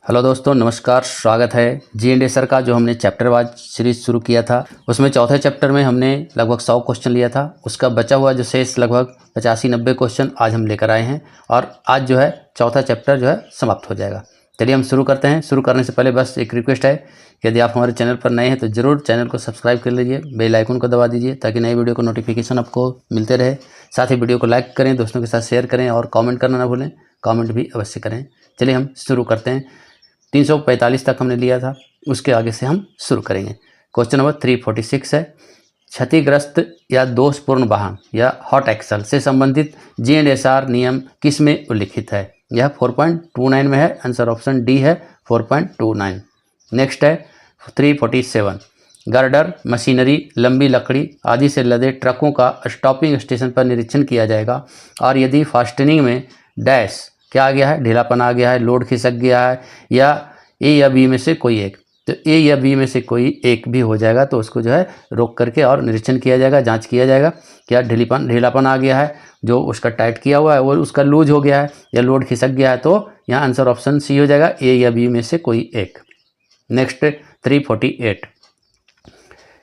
Hello दोस्तों, नमस्कार। स्वागत है G&A सर का। जो हमने चैप्टर वाइज सीरीज शुरू किया था उसमें चौथे चैप्टर में हमने लगभग 100 क्वेश्चन लिया था। उसका बचा हुआ जो शेष लगभग 85-90 क्वेश्चन आज हम लेकर आए हैं और आज जो है चौथा चैप्टर जो है समाप्त हो जाएगा। चलिए हम शुरू करते हैं। शुरू करने से पहले बस एक रिक्वेस्ट है, यदि आप हमारे चैनल पर नए हैं तो ज़रूर चैनल को सब्सक्राइब कर लीजिए, बेल आइकन को दबा दीजिए ताकि नई वीडियो को नोटिफिकेशन आपको मिलते रहे। साथ ही वीडियो को लाइक करें, दोस्तों के साथ शेयर करें और कमेंट करना ना भूलें, कमेंट भी अवश्य करें। चलिए हम शुरू करते हैं। 345 तक हमने लिया था, उसके आगे से हम शुरू करेंगे। क्वेश्चन नंबर 346 है, क्षतिग्रस्त या दोषपूर्ण वाहन या हॉट एक्सल से संबंधित G&SR नियम किस में उल्लिखित है? यह 4.29 में है। आंसर ऑप्शन डी है 4.29। नेक्स्ट है 347, गर्डर, मशीनरी, लंबी लकड़ी आदि से लदे ट्रकों का स्टॉपिंग स्टेशन पर निरीक्षण किया जाएगा और यदि फास्टनिंग में डैश क्या आ गया है, ढीलापन आ गया है, लोड खिसक गया है या ए या बी में से कोई एक, तो ए या बी में से कोई एक भी हो जाएगा तो उसको जो है रोक करके और निरीक्षण किया जाएगा, जांच किया जाएगा क्या ढीलापन आ गया है, जो उसका टाइट किया हुआ है वो उसका लूज हो गया है या लोड खिसक गया है, तो यहाँ आंसर ऑप्शन सी हो जाएगा, ए या बी में से कोई एक। नेक्स्ट 348,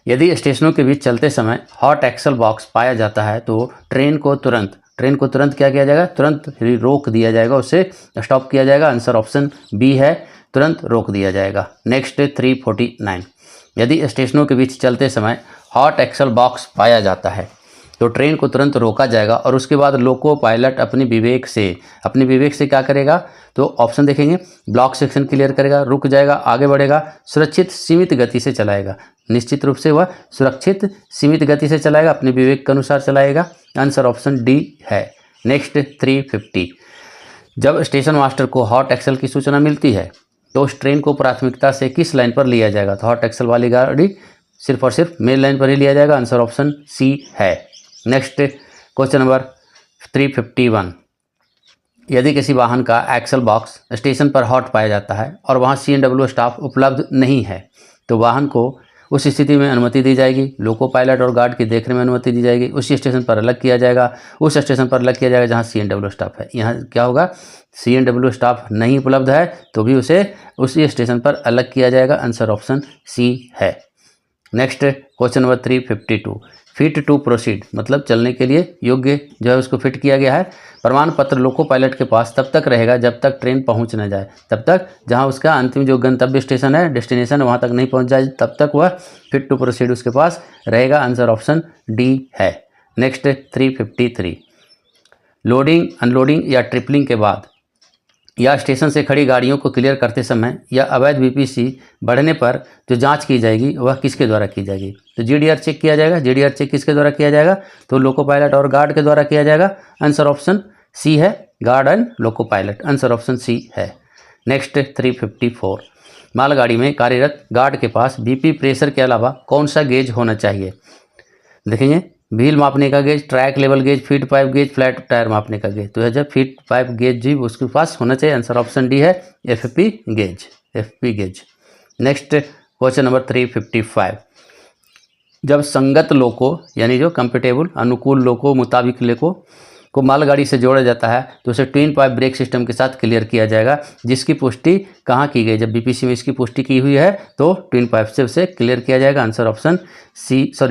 यदि स्टेशनों के बीच चलते समय हॉट एक्सल बॉक्स पाया जाता है तो ट्रेन को तुरंत क्या किया जाएगा, तुरंत रोक दिया जाएगा, उसे स्टॉप किया जाएगा। आंसर ऑप्शन बी है, तुरंत रोक दिया जाएगा। नेक्स्ट 349, यदि स्टेशनों के बीच चलते समय हॉट एक्सल बॉक्स पाया जाता है तो ट्रेन को तुरंत रोका जाएगा और उसके बाद लोको पायलट अपने विवेक से क्या करेगा, तो ऑप्शन देखेंगे, ब्लॉक सेक्शन क्लियर करेगा, रुक जाएगा, आगे बढ़ेगा, सुरक्षित सीमित गति से चलाएगा। निश्चित रूप से वह सुरक्षित सीमित गति से चलाएगा, अपने विवेक के अनुसार चलाएगा। आंसर ऑप्शन डी है। नेक्स्ट 350, जब स्टेशन मास्टर को हॉट एक्सल की सूचना मिलती है तो उस ट्रेन को प्राथमिकता से किस लाइन पर लिया जाएगा? तो हॉट एक्सल वाली गाड़ी सिर्फ और सिर्फ मेन लाइन पर ही लिया जाएगा। आंसर ऑप्शन सी है। नेक्स्ट क्वेश्चन नंबर 351, यदि किसी वाहन का एक्सल बॉक्स स्टेशन पर हॉट पाया जाता है और वहां C&W स्टाफ उपलब्ध नहीं है तो वाहन को उस स्थिति में अनुमति दी जाएगी, लोको पायलट और गार्ड की देखने में अनुमति दी जाएगी, उसी स्टेशन पर अलग किया जाएगा, उस स्टेशन पर अलग किया जाएगा जहां C&W स्टाफ है। यहाँ क्या होगा, C&W स्टाफ नहीं उपलब्ध है तो भी उसे उसी स्टेशन पर अलग किया जाएगा। आंसर ऑप्शन सी है। Next question number 352, fit to proceed मतलब चलने के लिए योग्य जो है उसको फिट किया गया है। प्रमाण पत्र लोको पायलट के पास तब तक रहेगा जब तक ट्रेन पहुंच न जाए, तब तक जहां उसका अंतिम जो गंतव्य स्टेशन है, डेस्टिनेशन, वहां तक नहीं पहुंच जाए तब तक वह फिट टू प्रोसीड उसके पास रहेगा। आंसर ऑप्शन डी है। नेक्स्ट 353, लोडिंग, अनलोडिंग या ट्रिपलिंग के बाद या स्टेशन से खड़ी गाड़ियों को क्लियर करते समय या अवैध BPC बढ़ने पर जो जांच की जाएगी वह किसके द्वारा की जाएगी? तो GDR चेक किया जाएगा। GDR चेक किसके द्वारा किया जाएगा? तो लोको पायलट और गार्ड के द्वारा किया जाएगा। आंसर ऑप्शन सी है, guard and loco pilot. Answer option C है। नेक्स्ट 354, मालगाड़ी में कार्यरत गार्ड के पास BP प्रेशर के अलावा कौन सा गेज होना चाहिए? देखेंगे, व्हील मापने का gauge, track level gauge, feed pipe gauge, flat tyre मापने का गेज, तो जब फीड पाइप गेज जी उसके पास होना चाहिए। आंसर ऑप्शन डी है, FP gauge. Next question number 355, जब संगत लोको यानी जो कंपेटेबल अनुकूल लोको मुताबिक लोको को मालगाड़ी से जोड़ा जाता है तो उसे ट्विन पाइप ब्रेक सिस्टम के साथ क्लियर किया जाएगा, जिसकी पुष्टि कहाँ की गई? जब BPC में इसकी पुष्टि की हुई है तो ट्विन पाइप से उसे क्लियर किया जाएगा। आंसर ऑप्शन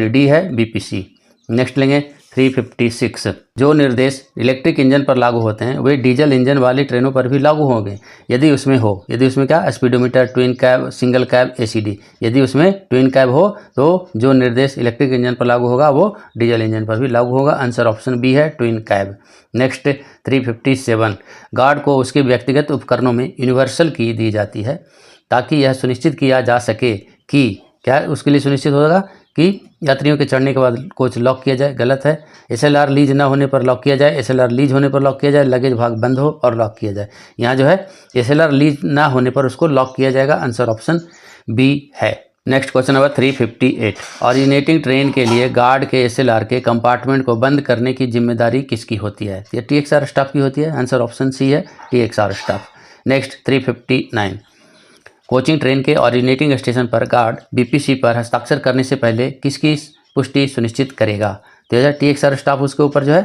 डी है, BPC। नेक्स्ट लेंगे 356, जो निर्देश इलेक्ट्रिक इंजन पर लागू होते हैं वे डीजल इंजन वाली ट्रेनों पर भी लागू होंगे यदि उसमें क्या, speedometer, twin cab, single cab, ACD। यदि उसमें ट्विन कैब हो तो जो निर्देश इलेक्ट्रिक इंजन पर लागू होगा वो डीजल इंजन पर भी लागू होगा। आंसर ऑप्शन बी है, ट्विन कैब। नेक्स्ट 357, गार्ड को उसके व्यक्तिगत उपकरणों में यूनिवर्सल की दी जाती है ताकि यह सुनिश्चित किया जा सके कि क्या उसके लिए सुनिश्चित होगा कि यात्रियों के चढ़ने के बाद कोच लॉक किया जाए। गलत है। SLR लीज ना होने पर लॉक किया जाए, SLR लीज होने पर लॉक किया जाए, लगेज भाग बंद हो और लॉक किया जाए। यहाँ जो है SLR लीज ना होने पर उसको लॉक किया जाएगा। आंसर ऑप्शन बी है। Next question number 358, originating train के लिए गार्ड के SLR के कंपार्टमेंट को बंद करने की जिम्मेदारी किसकी होती है? ये TXR स्टाफ की होती है। आंसर ऑप्शन सी है, TXR staff. Next 359, coaching train के ऑरिजिनेटिंग स्टेशन पर गार्ड BPC पर हस्ताक्षर करने से पहले किसकी पुष्टि सुनिश्चित करेगा? तो यह TXR स्टाफ उसके ऊपर जो है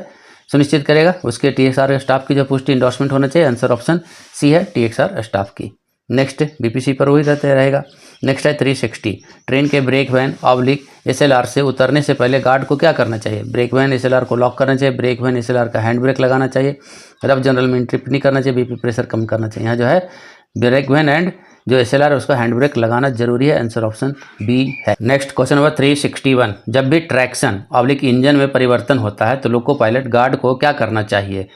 सुनिश्चित करेगा, उसके TXR स्टाफ की जो पुष्टि इंडोर्समेंट होना चाहिए। आंसर ऑप्शन सी है, TXR स्टाफ की। नेक्स्ट बीपीसी पर वही रहते रहेगा। नेक्स्ट है 360, ट्रेन के ब्रेक वैन ऑब्लिक एसएलआर से उतरने से पहले गार्ड को क्या करना चाहिए? ब्रेक वैन एसएलआर को लॉक करना चाहिए, ब्रेक वैन एसएलआर का हैंड ब्रेक लगाना चाहिए, रफ जनरल में ट्रिप नहीं करना चाहिए, बीपी प्रेशर कम करना चाहिए। यहाँ जो है ब्रेक वैन एंड जो एसएलआर है उसका हैंड ब्रेक लगाना जरूरी है। आंसर ऑप्शन बी है। नेक्स्ट क्वेश्चन नंबर 361, जब भी ट्रैक्शन ऑब्लिक इंजन में परिवर्तन होता है तो लोको पायलट गार्ड को क्या करना चाहिए?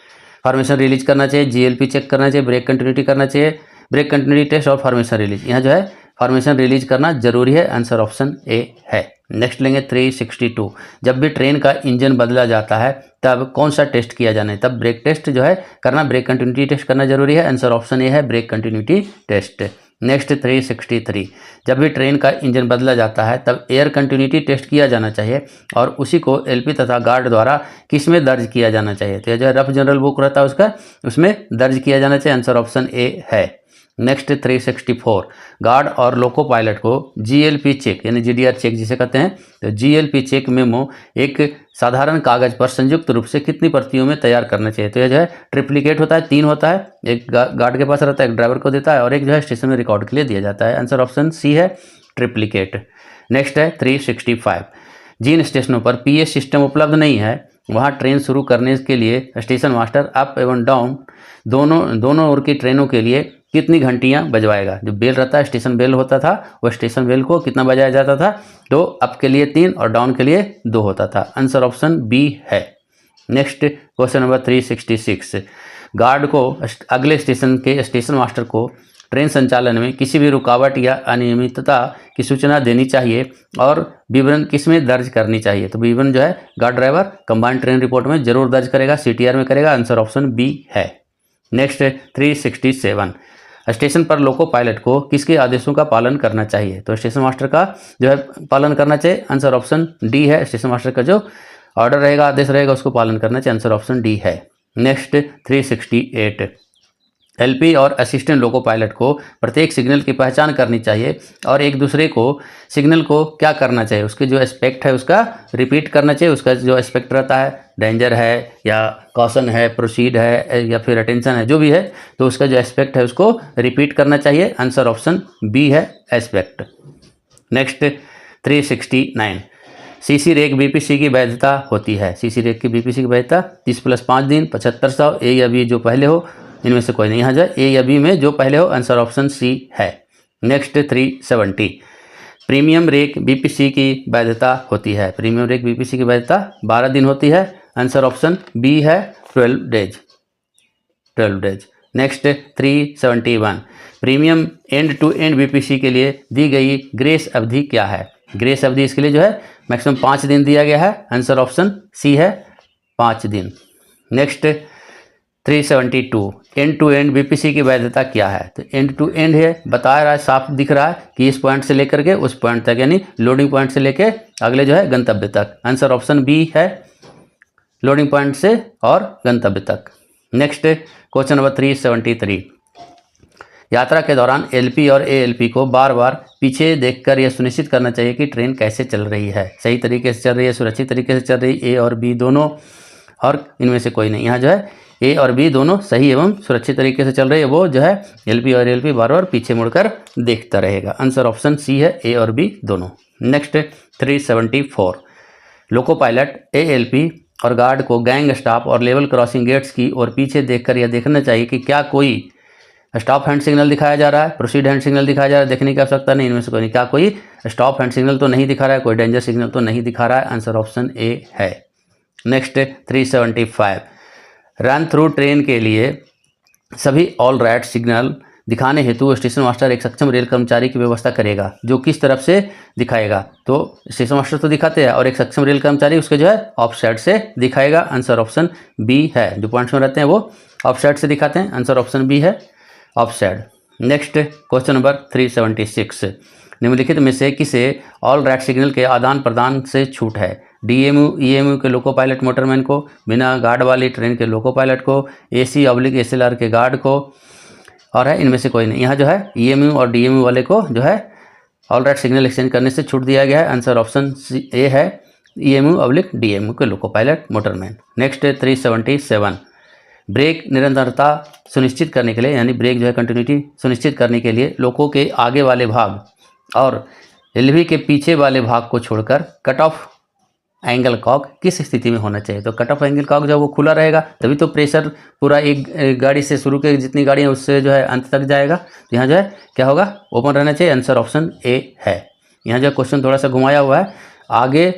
फॉर्मेशन रिलीज करना चाहिए, जीएलपी चेक करना चाहिए, ब्रेक कंटिन्यूटी करना चाहिए, ब्रेक कंटिन्यूटी टेस्ट और फॉर्मेशन रिलीज। यहाँ जो है फॉर्मेशन रिलीज करना जरूरी है। आंसर ऑप्शन ए है। नेक्स्ट लेंगे 362, जब भी ट्रेन का इंजन बदला जाता है तब कौन सा टेस्ट किया जाना है? तब ब्रेक टेस्ट जो है करना, ब्रेक कंटिन्यूटी टेस्ट करना जरूरी है। आंसर ऑप्शन ए है, ब्रेक कंटिन्यूटी टेस्ट। नेक्स्ट 363, जब भी ट्रेन का इंजन बदला जाता है तब एयर कंटिन्यूटी टेस्ट किया जाना चाहिए और उसी को एलपी तथा गार्ड द्वारा किस में दर्ज किया जाना चाहिए? तो जो रफ जनरल बुक रहता है उसका, उसमें दर्ज किया जाना चाहिए। आंसर ऑप्शन ए है। नेक्स्ट 364, गार्ड और लोको पायलट को जीएलपी चेक यानी जीडीआर चेक जिसे कहते हैं, तो जीएलपी चेक मेमो एक साधारण कागज पर संयुक्त रूप से कितनी प्रतियों में तैयार करना चाहिए? तो यह जो है ट्रिप्लिकेट होता है, 3 होता है, एक गार्ड के पास रहता है, एक ड्राइवर को देता है और एक जो है स्टेशन में रिकॉर्ड के लिए दिया जाता है। आंसर ऑप्शन सी है, ट्रिप्लिकेट। नेक्स्ट है 365, जिन स्टेशनों पर पीएस सिस्टम उपलब्ध नहीं है वहाँ ट्रेन शुरू करने के लिए स्टेशन मास्टर अप एवं डाउन दोनों ओर की ट्रेनों के लिए कितनी घंटियां बजवाएगा? जो बेल रहता है, स्टेशन बेल होता था, वो स्टेशन बेल को कितना बजाया जाता था? तो अप के लिए 3 और डाउन के लिए 2 होता था। आंसर ऑप्शन बी है। नेक्स्ट क्वेश्चन नंबर 366, गार्ड को अगले स्टेशन के स्टेशन मास्टर को ट्रेन संचालन में किसी भी रुकावट या अनियमितता की सूचना देनी चाहिए और विवरण किस में दर्ज करनी चाहिए? तो विवरण जो है guard driver combined train report में जरूर दर्ज करेगा, सीटीआर में करेगा। आंसर ऑप्शन बी है। नेक्स्ट 367, स्टेशन पर लोको पायलट को किसके आदेशों का पालन करना चाहिए? तो स्टेशन मास्टर का जो है पालन करना चाहिए। आंसर ऑप्शन डी है। स्टेशन मास्टर का जो ऑर्डर रहेगा, आदेश रहेगा, उसको पालन करना चाहिए। आंसर ऑप्शन डी है। नेक्स्ट 368, एलपी और असिस्टेंट लोको पायलट को प्रत्येक सिग्नल की पहचान करनी चाहिए और एक दूसरे को सिग्नल को क्या करना चाहिए? उसके जो एस्पेक्ट है उसका रिपीट करना चाहिए। उसका जो एस्पेक्ट रहता है, डेंजर है या कॉशन है, प्रोसीड है या फिर अटेंशन है, जो भी है, तो उसका जो एस्पेक्ट है उसको रिपीट करना चाहिए। आंसर ऑप्शन बी है, aspect. Next 369, CC rake BPC की वैधता होती है। सीसी रेक की बीपीसी की वैधता 30 + 5 दिन, 7500, ए या बी जो पहले हो, इनमें से कोई नहीं। यहाँ जाए ए या बी में जो पहले हो। आंसर ऑप्शन सी है। नेक्स्ट 370, प्रीमियम रेक बीपीसी की वैधता होती है। प्रीमियम रेक बीपीसी की वैधता 12 दिन होती है। आंसर ऑप्शन बी है, 12 days. Next 371, premium end to end BPC के लिए दी गई ग्रेस अवधि क्या है? ग्रेस अवधि इसके लिए जो है मैक्सिमम 5 दिन दिया गया है। आंसर ऑप्शन सी है, 5 दिन। Next 372, end to end BPC की वैधता क्या है? तो एंड टू एंड है, बता रहा है, साफ दिख रहा है कि इस पॉइंट से लेकर के उस पॉइंट तक, यानी लोडिंग पॉइंट से लेकर अगले जो है गंतव्य तक। आंसर ऑप्शन बी है, लोडिंग पॉइंट से और गंतव्य तक। नेक्स्ट क्वेश्चन नंबर 373, यात्रा के दौरान एलपी और एएलपी को बार बार पीछे देखकर यह सुनिश्चित करना चाहिए कि ट्रेन कैसे चल रही है। सही तरीके से चल रही है, सुरक्षित तरीके से चल रही है, ए और बी दोनों, और इनमें से कोई नहीं। यहाँ जो है ए और बी दोनों सही एवं सुरक्षित तरीके से चल रही है, वो जो है एलपी और एएलपी बार बार पीछे मुड़कर देखता रहेगा। आंसर ऑप्शन सी है, ए और बी दोनों। नेक्स्ट 374, लोको पायलट एएलपी और गार्ड को गैंग स्टॉप और लेवल क्रॉसिंग गेट्स की ओर पीछे देखकर यह देखना चाहिए कि क्या कोई स्टॉप हैंड सिग्नल दिखाया जा रहा है, प्रोसीड हैंड सिग्नल दिखाया जा रहा है। देखने की आवश्यकता नहीं, इनमें से कोई नहीं। क्या कोई स्टॉप हैंड सिग्नल तो नहीं दिखा रहा है, कोई डेंजर सिग्नल तो नहीं दिखा रहा है। आंसर ऑप्शन ए है। नेक्स्ट 375, रन थ्रू ट्रेन के लिए सभी ऑल राइट सिग्नल दिखाने हेतु स्टेशन मास्टर एक सक्षम रेल कर्मचारी की व्यवस्था करेगा, जो किस तरफ से दिखाएगा? तो स्टेशन मास्टर तो दिखाते हैं और एक सक्षम रेल कर्मचारी उसके जो है ऑफ साइड से दिखाएगा। आंसर ऑप्शन बी है। जो पॉइंट्स में रहते हैं वो ऑफ साइड से दिखाते हैं। आंसर ऑप्शन बी है, of side. Next question number 376, निम्नलिखित में से किसे ऑल राइट सिग्नल के आदान प्रदान से छूट है? डीएमयू ईएमयू के लोको पायलट मोटरमैन को, बिना गार्ड वाली ट्रेन के लोको पायलट को, AC/SLR के गार्ड को, और है इनमें से कोई नहीं। यहाँ जो है ईएमयू और डीएमयू वाले को जो है ऑल राइट सिग्नल एक्सचेंज करने से छूट दिया गया है। आंसर ऑप्शन ए है, EMU/DMU के loco pilot motorman. Next 377, brake निरंतरता सुनिश्चित करने के लिए, यानी ब्रेक जो है कंटिन्यूटी सुनिश्चित करने के लिए लोको के आगे वाले भाग और एलवी के पीछे वाले भाग को छोड़कर कट ऑफ एंगल कॉक किस स्थिति में होना चाहिए। तो कट ऑफ एंगल कॉक जब वो खुला रहेगा तभी तो प्रेशर पूरा एक गाड़ी से शुरू के जितनी गाड़ियाँ उससे जो है अंत तक जाएगा। तो यहाँ जो है क्या होगा, ओपन रहना चाहिए। आंसर ऑप्शन ए है। यहाँ जो क्वेश्चन थोड़ा सा घुमाया हुआ है, आगे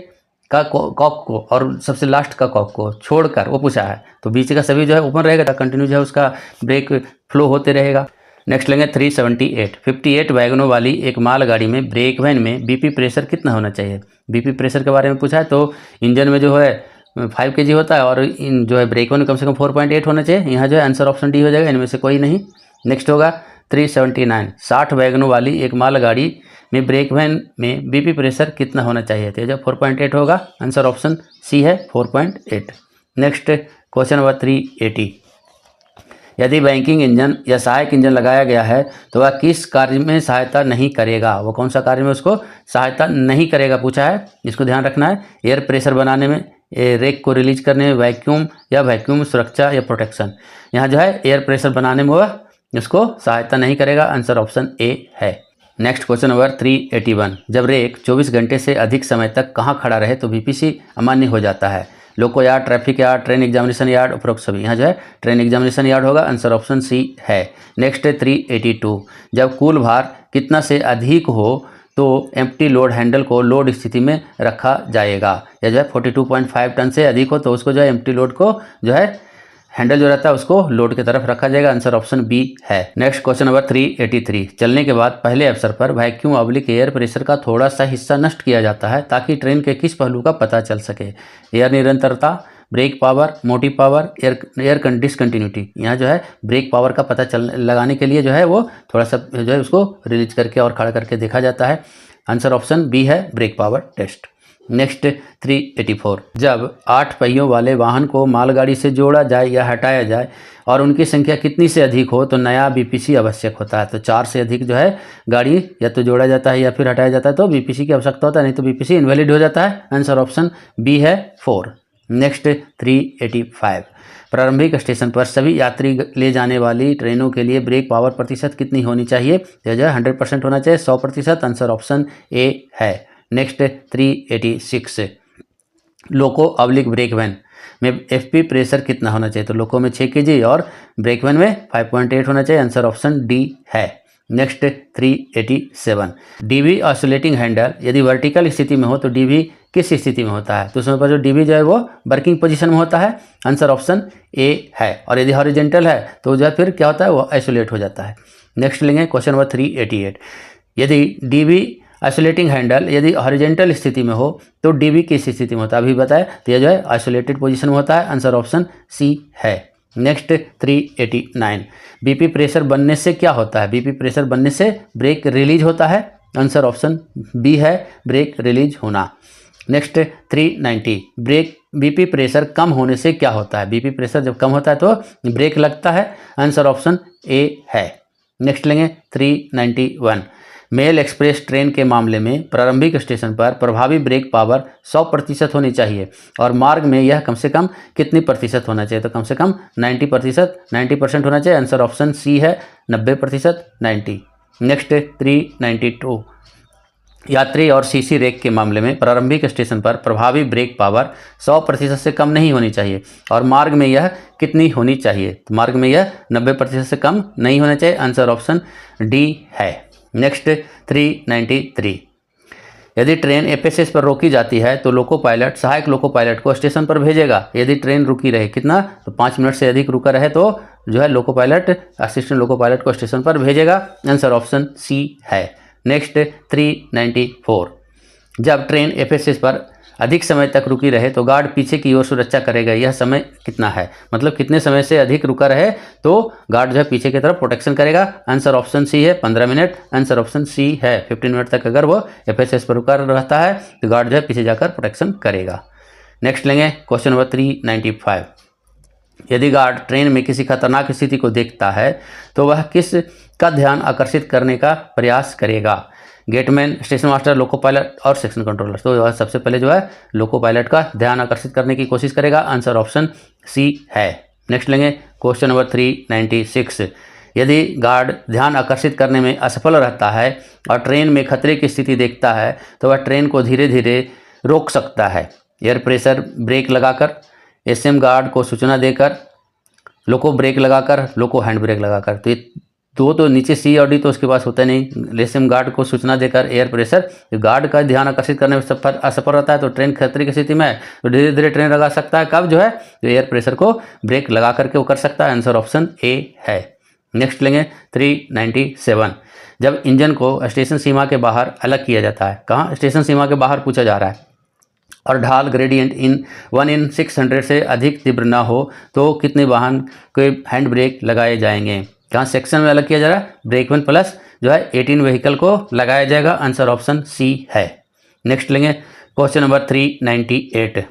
का कॉक को और सबसे लास्ट का कॉक को छोड़कर वो पूछा है, तो बीच का सभी जो है ओपन रहेगा, कंटिन्यू जो है उसका ब्रेक फ्लो होते रहेगा। नेक्स्ट लेंगे 378। 58 वैगनों वाली एक मालगाड़ी में ब्रेक वैन में बीपी प्रेशर कितना होना चाहिए। बीपी प्रेशर के बारे में पूछा है, तो इंजन में जो है 5 kg होता है और इन जो है ब्रेक वैन में कम से कम 4.8 होना चाहिए। यहाँ जो है आंसर ऑप्शन डी हो जाएगा, इनमें से कोई नहीं। नेक्स्ट होगा 379। 60 वैगनों वाली एक मालगाड़ी में ब्रेक वैन में बीपी प्रेशर कितना होना चाहिए। तो जब 4.8 होगा, आंसर ऑप्शन सी है 4.8। Next question number 380। यदि बैंकिंग इंजन या सहायक इंजन लगाया गया है तो वह किस कार्य में सहायता नहीं करेगा। वो कौन सा कार्य में उसको सहायता नहीं करेगा पूछा है, इसको ध्यान रखना है। एयर प्रेशर बनाने में, रेक को रिलीज करने में, वैक्यूम या वैक्यूम सुरक्षा या प्रोटेक्शन। यहाँ जो है एयर प्रेशर बनाने में वह उसको सहायता नहीं करेगा, आंसर ऑप्शन ए है। Next question number 381। जब रेक 24 घंटे से अधिक समय तक कहाँ खड़ा रहे तो बीपीसी अमान्य हो जाता है। Loco yard, traffic yard, train examination yard, उपरोक्त सभी। यहाँ जो है ट्रेन एग्जामिनेशन यार्ड होगा, आंसर ऑप्शन सी है। नेक्स्ट 382। जब कुल भार कितना से अधिक हो तो एम्प्टी लोड हैंडल को लोड स्थिति में रखा जाएगा। या जो है 42.5 टन से अधिक हो तो उसको जो है एम्प्टी लोड को जो है हैंडल जो रहता है उसको लोड की तरफ रखा जाएगा, आंसर ऑप्शन बी है। Next question number 383। चलने के बाद पहले अवसर पर वैक्यूम ऑब्लिक एयर प्रेशर का थोड़ा सा हिस्सा नष्ट किया जाता है ताकि ट्रेन के किस पहलू का पता चल सके। एयर निरंतरता, brake power, motive power, air discontinuity. यहाँ जो है ब्रेक पावर का पता लगाने के लिए जो है वो थोड़ा सा जो है उसको रिलीज करके और खड़ा करके देखा जाता है, आंसर ऑप्शन बी है, ब्रेक पावर टेस्ट। नेक्स्ट 384। जब 8 पहियों वाले वाहन को मालगाड़ी से जोड़ा जाए या हटाया जाए और उनकी संख्या कितनी से अधिक हो तो नया बीपीसी आवश्यक होता है। तो 4 से अधिक जो है गाड़ी या तो जोड़ा जाता है या फिर हटाया जाता है तो बीपीसी की आवश्यकता होता है, नहीं तो बीपीसी इनवैलिड हो जाता है, आंसर ऑप्शन बी है 4। नेक्स्ट 385। प्रारंभिक स्टेशन पर सभी यात्री ले जाने वाली ट्रेनों के लिए ब्रेक पावर प्रतिशत कितनी होनी चाहिए। तो जो है 100% होना चाहिए, 100%, आंसर ऑप्शन ए है। नेक्स्ट 386। लोको ऑब्लिक ब्रेक वैन में एफपी प्रेशर कितना होना चाहिए। तो लोको में 6 kg और ब्रेक वैन में 5.8 होना चाहिए, आंसर ऑप्शन डी है। नेक्स्ट 387। डीवी ऑसिलेटिंग हैंडल यदि वर्टिकल स्थिति में हो तो डीवी किस स्थिति में होता है। तो उसमें पर जो डीवी जो है वो वर्किंग पोजीशन में होता है, आंसर ऑप्शन ए है। और यदि हॉरिजेंटल है तो जो है फिर क्या होता है, वो आइसोलेट हो जाता है। नेक्स्ट लेंगे क्वेश्चन नंबर 388। यदि डीवी आइसोलेटिंग हैंडल यदि हॉरिजेंटल स्थिति में हो तो डीवी किस स्थिति में होता है, अभी बताया। तो ये जो है आइसोलेटेड पोजीशन में होता है, आंसर ऑप्शन सी है। नेक्स्ट 389। बीपी प्रेशर बनने से क्या होता है। बीपी प्रेशर बनने से ब्रेक रिलीज होता है, आंसर ऑप्शन बी है, ब्रेक रिलीज होना। नेक्स्ट 390। ब्रेक बीपी प्रेशर कम होने से क्या होता है। बीपी प्रेशर जब कम होता है तो ब्रेक लगता है, आंसर ऑप्शन ए है। नेक्स्ट लेंगे 391। मेल एक्सप्रेस ट्रेन के मामले में प्रारंभिक स्टेशन पर प्रभावी ब्रेक पावर 100% होनी चाहिए और मार्ग में यह कम से कम कितनी प्रतिशत होना चाहिए। तो कम से कम 90% होना चाहिए, आंसर ऑप्शन सी है, 90%, 90। नेक्स्ट 392। यात्री और सीसी रेक के मामले में प्रारंभिक स्टेशन पर प्रभावी ब्रेक पावर 100% से कम नहीं होनी चाहिए और मार्ग में यह कितनी होनी चाहिए। तो मार्ग में यह 90% से कम नहीं होना चाहिए, आंसर ऑप्शन डी है। नेक्स्ट 393। यदि ट्रेन एफएसएस पर रोकी जाती है तो लोको पायलट सहायक लोको पायलट को स्टेशन पर भेजेगा। यदि ट्रेन रुकी रहे कितना, तो 5 मिनट से अधिक रुका रहे तो जो है loco pilot assistant loco pilot को स्टेशन पर भेजेगा, आंसर ऑप्शन सी है। नेक्स्ट 394। जब ट्रेन एफएसएस पर अधिक समय तक रुकी रहे तो गार्ड पीछे की ओर सुरक्षा करेगा, यह समय कितना है। मतलब कितने समय से अधिक रुका रहे तो गार्ड जो है पीछे की तरफ प्रोटेक्शन करेगा, आंसर ऑप्शन सी है, 15 मिनट, आंसर ऑप्शन सी है। 15 मिनट तक अगर वो एफएसएस पर रुका रहता है तो गार्ड जो है पीछे जाकर प्रोटेक्शन करेगा। नेक्स्ट लेंगे क्वेश्चन नंबर 395। यदि गार्ड ट्रेन में किसी खतरनाक स्थिति को देखता है तो वह किस का ध्यान आकर्षित करने का प्रयास करेगा। Gateman, station master, loco pilot और सेक्शन कंट्रोलर। तो सबसे पहले जो है लोको पायलट का ध्यान आकर्षित करने की कोशिश करेगा, आंसर ऑप्शन सी है। नेक्स्ट लेंगे क्वेश्चन नंबर 396। यदि गार्ड ध्यान आकर्षित करने में असफल रहता है और ट्रेन में खतरे की स्थिति देखता है तो वह ट्रेन को धीरे धीरे रोक सकता है। एयर प्रेशर ब्रेक लगाकर, एसएम गार्ड को सूचना देकर, लोको ब्रेक लगाकर, लोको हैंड ब्रेक लगाकर। तो ये दो तो नीचे सी और डी तो उसके पास होता नहीं। एसएम गार्ड को सूचना देकर एयर प्रेशर, गार्ड का ध्यान आकर्षित करने में असफल रहता है तो ट्रेन खतरे की स्थिति में है तो धीरे धीरे ट्रेन लगा सकता है। कब जो है तो एयर प्रेशर को ब्रेक लगा करके वो कर सकता है। आंसर ऑप्शन ए है। नेक्स्ट लेंगे 397। जब इंजन को स्टेशन सीमा के बाहर अलग किया जाता है, कहाँ स्टेशन सीमा के बाहर पूछा जा रहा है, और ढाल ग्रेडियंट 1/600 से अधिक तीव्र ना हो तो कितने वाहन के हैंड ब्रेक लगाए जाएंगे। कहाँ सेक्शन में अलग किया जा रहा है, ब्रेक 1 प्लस जो है 18 व्हीकल को लगाया जाएगा। आंसर ऑप्शन सी है। नेक्स्ट लेंगे क्वेश्चन नंबर 398।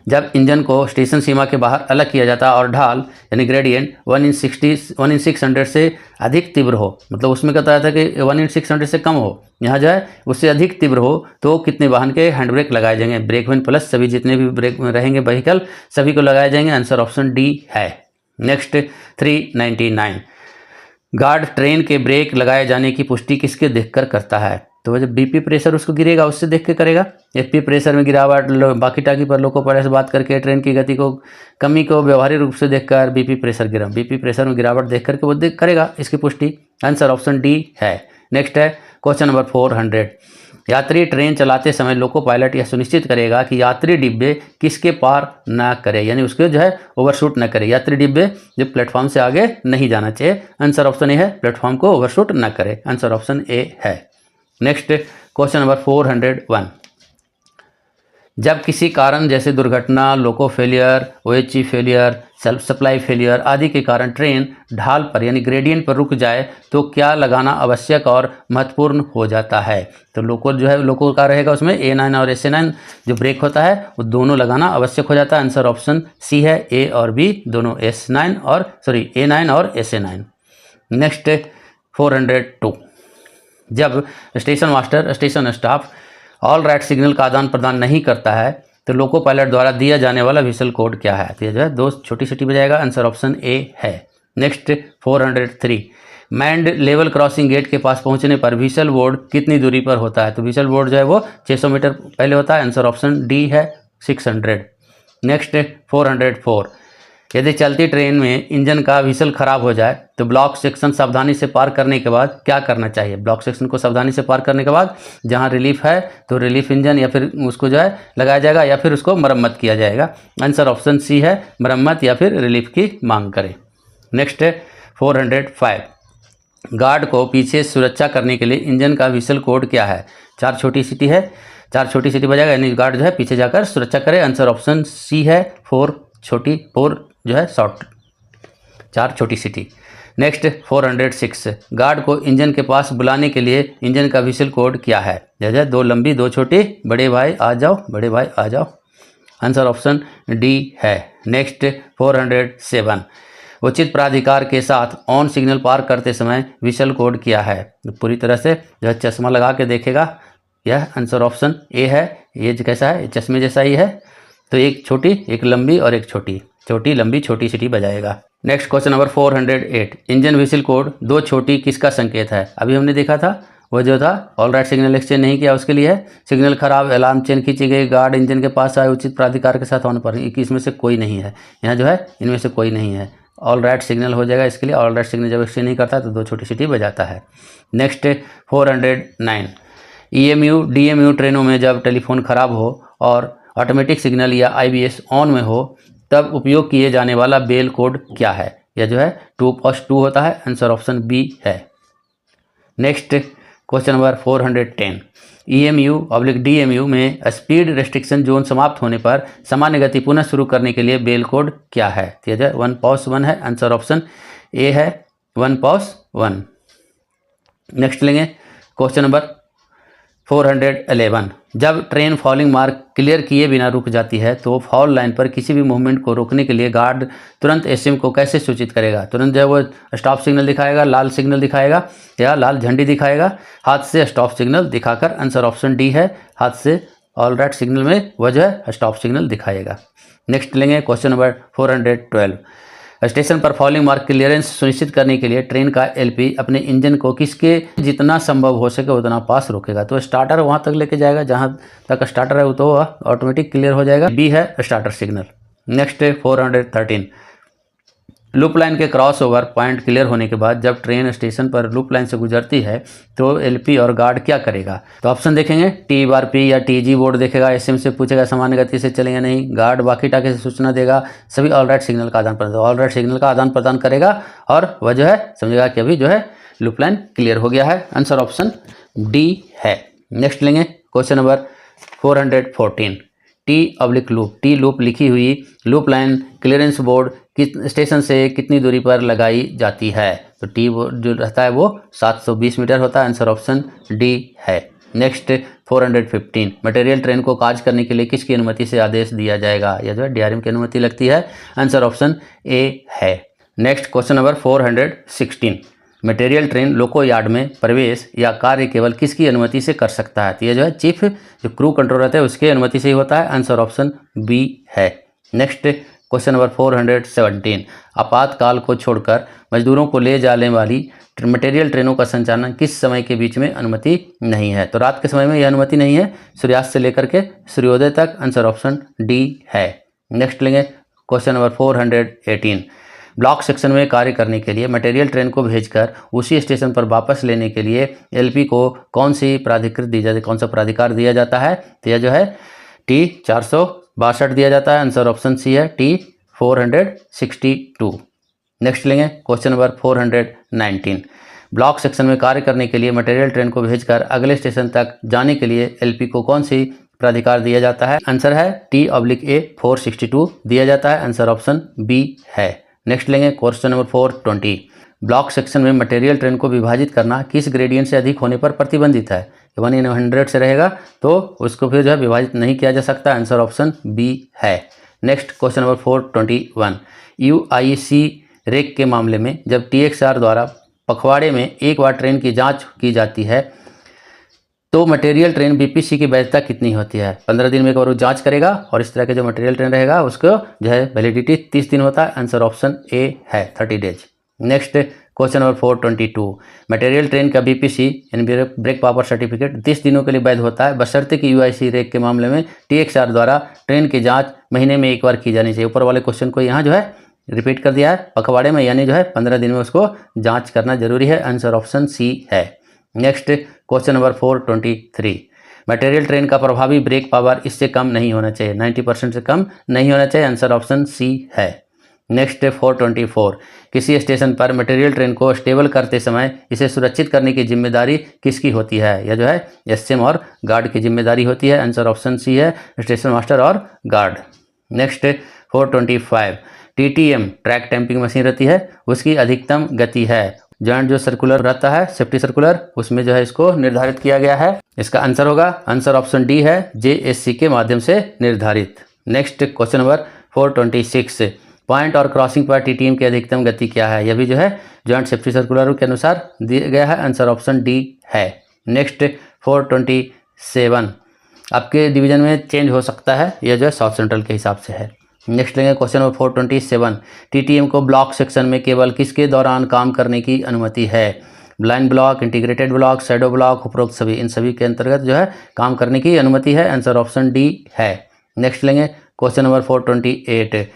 जब इंजन को स्टेशन सीमा के बाहर अलग किया जाता है और ढाल यानी ग्रेडियंट 1/600 से अधिक तीव्र हो, मतलब उसमें कहता था कि 1/600 से कम हो, यहाँ जो है उससे अधिक तीव्र हो तो कितने वाहन के हैंड ब्रेक लगाए जाएंगे। ब्रेक 1 प्लस सभी जितने भी ब्रेक में रहेंगे व्हीकल सभी को लगाए जाएंगे। आंसर ऑप्शन डी है। नेक्स्ट 399। गार्ड ट्रेन के ब्रेक लगाए जाने की पुष्टि किसके देखकर करता है, तो जब बीपी प्रेशर उसको गिरेगा उससे देख के करेगा। एफपी प्रेशर में गिरावट, बाकी टाकी पर लोको पायलट से बात करके, ट्रेन की गति को कमी को व्यवहारिक रूप से देखकर, बीपी प्रेशर में गिरावट देख करके वो देख करेगा इसकी पुष्टि। आंसर ऑप्शन डी है। नेक्स्ट है क्वेश्चन नंबर 400। यात्री ट्रेन चलाते समय लोको पायलट यह सुनिश्चित करेगा कि यात्री डिब्बे किसके पार ना करे, यानी उसके जो है ओवरशूट ना करे। यात्री डिब्बे जो प्लेटफॉर्म से आगे नहीं जाना चाहिए। आंसर ऑप्शन ए है, प्लेटफॉर्म को ओवरशूट ना करे। आंसर ऑप्शन ए है। Next question number 401। जब किसी कारण जैसे दुर्घटना, loco failure, OHE failure, self supply failure आदि के कारण ट्रेन ढाल पर यानी ग्रेडियंट पर रुक जाए तो क्या लगाना आवश्यक और महत्वपूर्ण हो जाता है। तो लोको जो है, लोको का रहेगा उसमें A9 और SA9 जो ब्रेक होता है वो दोनों लगाना आवश्यक हो जाता है। आंसर ऑप्शन सी है। ए और बी दोनों A9 और SA9। नेक्स्ट 402। जब station master station staff all write signal का आदान प्रदान नहीं करता है तो लोको पायलट द्वारा दिया जाने वाला व्हिसल कोड क्या है, तो ये जो है 2 छोटी सीटी बजाएगा। आंसर ऑप्शन ए है। Next 403। Manned level crossing gate के पास पहुंचने पर व्हिसल बोर्ड कितनी दूरी पर होता है, तो व्हिसल बोर्ड जो है वो 600 मीटर पहले होता है। आंसर ऑप्शन डी है 600। नेक्स्ट 404। यदि चलती ट्रेन में इंजन का व्हिसल खराब हो जाए तो ब्लॉक सेक्शन सावधानी से पार करने के बाद क्या करना चाहिए। ब्लॉक सेक्शन को सावधानी से पार करने के बाद जहां रिलीफ है तो रिलीफ इंजन या फिर उसको जो है लगाया जाएगा या फिर उसको मरम्मत किया जाएगा। आंसर ऑप्शन सी है, मरम्मत या फिर रिलीफ की मांग करें। नेक्स्ट है 405। गार्ड को पीछे सुरक्षा करने के लिए इंजन का व्हिसल कोड क्या है। 4 छोटी सीटी है, 4 छोटी सीटी बजाएगा यानी गार्ड जो है पीछे जाकर सुरक्षा करे। आंसर ऑप्शन सी है 4 जो है शॉर्ट, 4 छोटी सीटी। नेक्स्ट 406। गार्ड को इंजन के पास बुलाने के लिए इंजन का व्हिसल कोड क्या है। जैसे 2 लंबी 2 छोटी, बड़े भाई आ जाओ, बड़े भाई आ जाओ। आंसर ऑप्शन डी है। नेक्स्ट 407। उचित प्राधिकार के साथ ऑन सिग्नल पार करते समय व्हिसल कोड क्या है। पूरी तरह से जो है चश्मा लगा के देखेगा। यह आंसर ऑप्शन ए है। ये कैसा है, चश्मे जैसा ही है। तो एक छोटी, एक लंबी और एक छोटी, छोटी लंबी छोटी सीटी बजाएगा। Next question number 408। Engine whistle code 2 छोटी किसका संकेत है। अभी हमने देखा था वो जो था ऑल राइट सिग्नल एक्सचेंज नहीं किया उसके लिए है। सिग्नल खराब, अलार्म चेन खींची गई, गार्ड इंजन के पास आए, उचित प्राधिकार के साथ होने पर, इसमें से कोई नहीं है। यहाँ जो है इनमें से कोई नहीं है। ऑल राइट सिग्नल हो जाएगा इसके लिए। ऑल राइट सिग्नल जब एक्सचेंज नहीं करता तो 2 छोटी सीटी बजाता है। नेक्स्ट 409। EMU DMU ट्रेनों में जब टेलीफोन खराब हो और ऑटोमेटिक सिग्नल या IBS ऑन में हो तब उपयोग किए जाने वाला बेल कोड क्या है। यह जो है 2+2 होता है। आंसर ऑप्शन बी है। Next question number 410। EMU/DMU में स्पीड रेस्ट्रिक्शन जोन समाप्त होने पर सामान्य गति पुनः शुरू करने के लिए बेल कोड क्या है। तो यह 1+1 है। आंसर ऑप्शन ए है 1+1। नेक्स्ट लेंगे क्वेश्चन नंबर 411। जब ट्रेन फॉलिंग मार्क क्लियर किए बिना रुक जाती है तो फॉल लाइन पर किसी भी मूवमेंट को रोकने के लिए गार्ड तुरंत एसएम को कैसे सूचित करेगा। तुरंत जो है वो स्टॉप सिग्नल दिखाएगा, लाल सिग्नल दिखाएगा या लाल झंडी दिखाएगा, हाथ से स्टॉप सिग्नल दिखाकर। आंसर ऑप्शन डी है, हाथ से ऑल राइट सिग्नल में वह जो है स्टॉप सिग्नल दिखाएगा। नेक्स्ट लेंगे क्वेश्चन नंबर 412। स्टेशन पर फॉलिंग मार्क क्लियरेंस सुनिश्चित करने के लिए ट्रेन का एलपी अपने इंजन को किसके जितना संभव हो सके उतना पास रोकेगा। तो स्टार्टर वहां तक लेके जाएगा जहां तक स्टार्टर है, तो वह ऑटोमेटिक क्लियर हो जाएगा। बी है starter signal. Next 413। Loop line के क्रॉस ओवर पॉइंट क्लियर होने के बाद जब ट्रेन स्टेशन पर लूप लाइन से गुजरती है तो एलपी और गार्ड क्या करेगा। तो ऑप्शन देखेंगे, टी बार पी या टीजी बोर्ड देखेगा, एसएम से पूछेगा सामान्य गति से चलेगा नहीं, गार्ड बाकी टाके से सूचना देगा, सभी ऑल राइट सिग्नल का आदान प्रदान, ऑल राइट सिग्नल का आदान प्रदान करेगा और वह जो है समझेगा कि अभी जो है लूप लाइन क्लियर हो गया है। आंसर ऑप्शन डी है। नेक्स्ट लेंगे क्वेश्चन नंबर 414। टी/लूप, टी लूप लिखी हुई लूप लाइन क्लियरेंस बोर्ड किस स्टेशन से कितनी दूरी पर लगाई जाती है। तो टी जो रहता है वो 720 मीटर होता है। आंसर ऑप्शन डी है। नेक्स्ट 415। मटेरियल ट्रेन को काज करने के लिए किसकी अनुमति से आदेश दिया जाएगा, या जो है डीआरएम की अनुमति लगती है। आंसर ऑप्शन ए है। Next question number 416। Material train loco yard में प्रवेश या कार्य केवल किसकी अनुमति से कर सकता है। तो ये जो है चीफ जो क्रू कंट्रोलर रहता है उसके अनुमति से ही होता है। आंसर ऑप्शन बी है। Next question number 417। आपातकाल को छोड़कर मजदूरों को ले जाने वाली मटेरियल ट्रेनों का संचालन किस समय के बीच में अनुमति नहीं है। तो रात के समय में यह अनुमति नहीं है, सूर्यास्त से लेकर के सूर्योदय तक। आंसर ऑप्शन डी है। नेक्स्ट लेंगे क्वेश्चन नंबर 418। ब्लॉक सेक्शन में कार्य करने के लिए मटेरियल ट्रेन को भेजकर उसी स्टेशन पर वापस लेने के लिए एलपी को कौन सी प्राधिकृत दी जाती है, कौन सा प्राधिकार दिया जाता है। तो यह जो है टी 462 दिया जाता है। आंसर ऑप्शन सी है, टी 462। नेक्स्ट लेंगे क्वेश्चन नंबर 419। ब्लॉक सेक्शन में कार्य करने के लिए मटेरियल ट्रेन को भेजकर अगले स्टेशन तक जाने के लिए एलपी को कौन सी प्राधिकार दिया जाता है। आंसर है टी/ए 462 दिया जाता है। आंसर ऑप्शन बी है। नेक्स्ट लेंगे क्वेश्चन नंबर 420। ब्लॉक सेक्शन में मटेरियल ट्रेन को विभाजित करना किस ग्रेडियंट से अधिक होने पर प्रतिबंधित है। 1/100 से रहेगा तो उसको फिर जो है विभाजित नहीं किया जा सकता। आंसर ऑप्शन बी है। Next question number 421। UIC rake के मामले में जब टीएक्सआर द्वारा पखवाड़े में एक बार ट्रेन की जांच की जाती है तो मटेरियल ट्रेन बीपीसी की वैधता कितनी होती है। 15 दिन में एक बार वो जांच करेगा और इस तरह के जो मटेरियल ट्रेन रहेगा उसको जो है वैलिडिटी 30 दिन होता है। आंसर ऑप्शन ए है, 30 days. Next question number 422। Material train का बीपीसी यानी ब्रेक पावर सर्टिफिकेट 30 दिनों के लिए वैध होता है बशर्ते कि यूआईसी रेक के मामले में टीएक्सआर द्वारा ट्रेन की जांच महीने में एक बार की जानी चाहिए। ऊपर वाले क्वेश्चन को यहाँ जो है रिपीट कर दिया है, पखवाड़े में यानी जो है 15 दिन में उसको जांच करना जरूरी है। आंसर ऑप्शन सी है। Next question number 423। Material train का प्रभावी ब्रेक पावर इससे कम नहीं होना चाहिए, 90% से कम नहीं होना चाहिए। आंसर ऑप्शन सी है। नेक्स्ट 424। किसी स्टेशन पर मटेरियल ट्रेन को स्टेबल करते समय इसे सुरक्षित करने की जिम्मेदारी किसकी होती है। यह जो है एसएम और गार्ड की जिम्मेदारी होती है। आंसर ऑप्शन सी है, स्टेशन मास्टर और guard. Next 425। TTM track tamping machine रहती है, उसकी अधिकतम गति है जॉइंट जो सर्कुलर रहता है सेफ्टी सर्कुलर, उसमें जो है इसको निर्धारित किया गया है। इसका आंसर होगा, आंसर ऑप्शन डी है, जेएससी के माध्यम से निर्धारित। Next question number 426। पॉइंट और क्रॉसिंग पर टीटीएम की अधिकतम गति क्या है। यह भी जो है जॉइंट सेफ्टी सर्कुलर के अनुसार दिया गया है। आंसर ऑप्शन डी है। नेक्स्ट 427। आपके डिवीजन में चेंज हो सकता है, यह जो है साउथ सेंट्रल के हिसाब से है। नेक्स्ट लेंगे क्वेश्चन नंबर 427। टीटीएम को ब्लॉक सेक्शन में केवल किसके दौरान काम करने की अनुमति है। Blind block, integrated block, shadow block, उपरोक्त सभी, इन सभी के अंतर्गत जो है काम करने की अनुमति है। आंसर ऑप्शन डी है। नेक्स्ट लेंगे क्वेश्चन नंबर 428।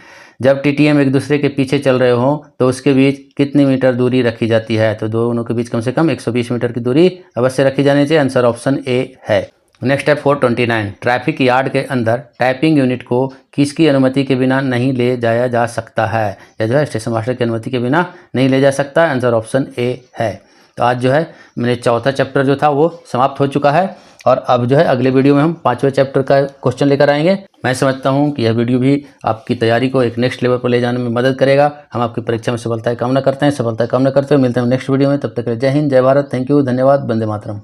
जब टीटीएम एक दूसरे के पीछे चल रहे हों तो उसके बीच कितनी मीटर दूरी रखी जाती है। तो दोनों के बीच कम से कम 120 मीटर की दूरी अवश्य रखी जानी चाहिए। आंसर ऑप्शन ए है। नेक्स्ट है 429। ट्रैफिक यार्ड के अंदर टाइपिंग यूनिट को किसकी अनुमति के बिना नहीं ले जाया जा सकता है। या जो है स्टेशन मास्टर की अनुमति के बिना नहीं ले जा सकता। आंसर ऑप्शन ए है। तो आज जो है मैंने चौथा चैप्टर जो था वो समाप्त हो चुका है और अब जो है अगले वीडियो में हम 5वें चैप्टर का क्वेश्चन लेकर आएंगे। मैं समझता हूँ कि यह वीडियो भी आपकी तैयारी को एक नेक्स्ट लेवल पर ले जाने में मदद करेगा। हम आपकी परीक्षा में सफलता कामना करते हैं, सफलता कामना करते हुए मिलते हैं नेक्स्ट वीडियो में। तब तक जय हिंद, जय भारत, थैंक यू, धन्यवाद, वंदे मातरम।